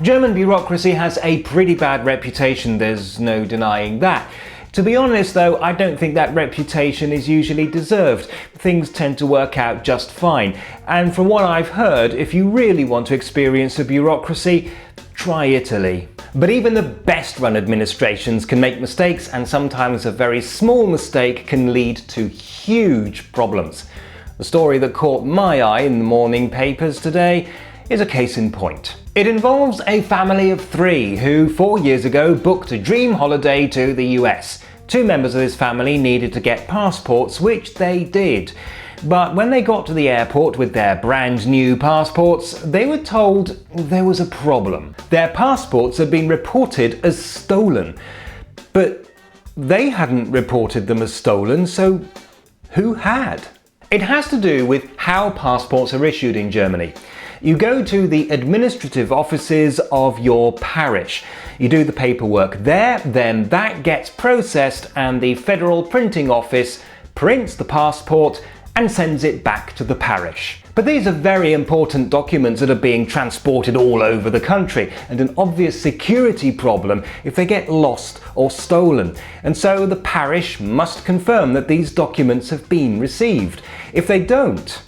German bureaucracy has a pretty bad reputation, there's no denying that. To be honest though, I don't think that reputation is usually deserved. Things tend to work out just fine. And from what I've heard, if you really want to experience a bureaucracy, try Italy. But even the best run administrations can make mistakes, and sometimes a very small mistake can lead to huge problems. The story that caught my eye in the morning papers today is a case in point. It involves a family of 3 who 4 years ago booked a dream holiday to the US. 2 members of this family needed to get passports, which they did. But when they got to the airport with their brand new passports, they were told there was a problem. Their passports had been reported as stolen. But they hadn't reported them as stolen, so who had? It has to do with how passports are issued in Germany. You go to the administrative offices of your parish. You do the paperwork there, then that gets processed and the federal printing office prints the passport and sends it back to the parish. But these are very important documents that are being transported all over the country, and an obvious security problem if they get lost or stolen. And so the parish must confirm that these documents have been received. If they don't,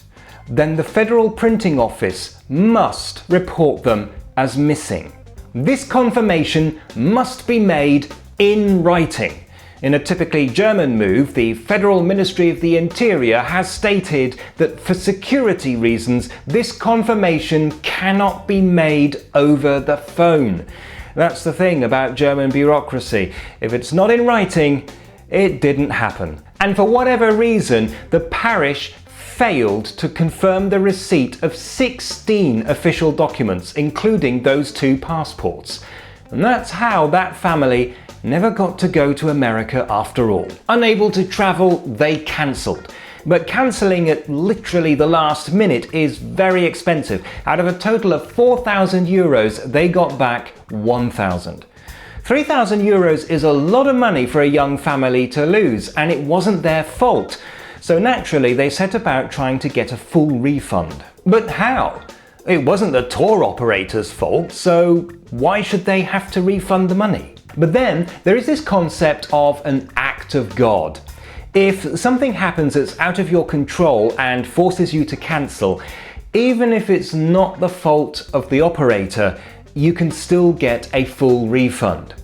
then the federal printing office must report them as missing. This confirmation must be made in writing. In a typically German move, the Federal Ministry of the Interior has stated that for security reasons, this confirmation cannot be made over the phone. That's the thing about German bureaucracy. If it's not in writing, it didn't happen. And for whatever reason, the parish failed to confirm the receipt of 16 official documents, including those 2 passports. And that's how that family never got to go to America after all. Unable to travel, they cancelled. But cancelling at literally the last minute is very expensive. Out of a total of 4,000 euros, they got back 1,000. 3,000 euros is a lot of money for a young family to lose, and it wasn't their fault. So naturally, they set about trying to get a full refund. But how? It wasn't the tour operator's fault, so why should they have to refund the money? But then there is this concept of an act of God. If something happens that's out of your control and forces you to cancel, even if it's not the fault of the operator, you can still get a full refund.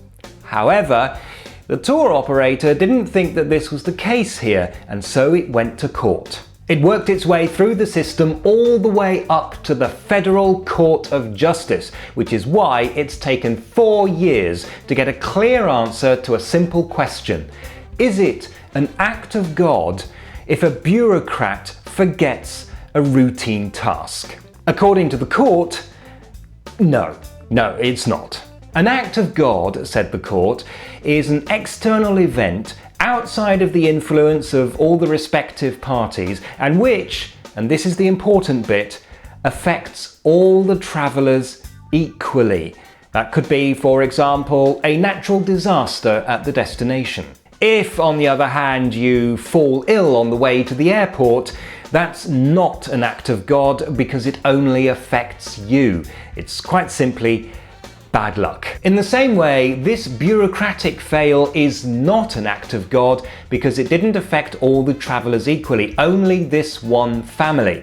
However, the tour operator didn't think that this was the case here, and so it went to court. It worked its way through the system all the way up to the Federal Court of Justice, which is why it's taken 4 years to get a clear answer to a simple question. Is it an act of God if a bureaucrat forgets a routine task? According to the court, no, it's not. An act of God, said the court, is an external event outside of the influence of all the respective parties, and which, and this is the important bit, affects all the travellers equally. That could be, for example, a natural disaster at the destination. If, on the other hand, you fall ill on the way to the airport, that's not an act of God because it only affects you. It's quite simply bad luck. In the same way, this bureaucratic fail is not an act of God because it didn't affect all the travellers equally, only this one family.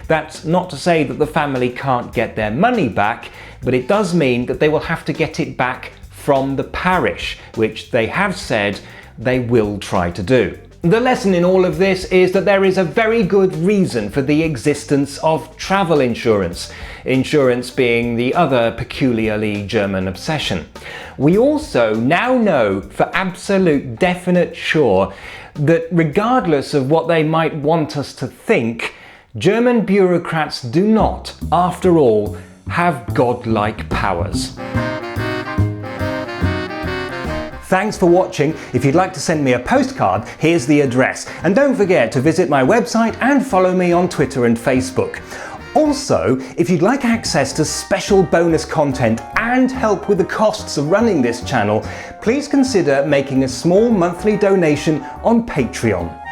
That's not to say that the family can't get their money back, but it does mean that they will have to get it back from the parish, which they have said they will try to do. The lesson in all of this is that there is a very good reason for the existence of travel insurance, insurance being the other peculiarly German obsession. We also now know for absolute definite sure that regardless of what they might want us to think, German bureaucrats do not, after all, have godlike powers. Thanks for watching. If you'd like to send me a postcard, here's the address. And don't forget to visit my website and follow me on Twitter and Facebook. Also, if you'd like access to special bonus content and help with the costs of running this channel, please consider making a small monthly donation on Patreon.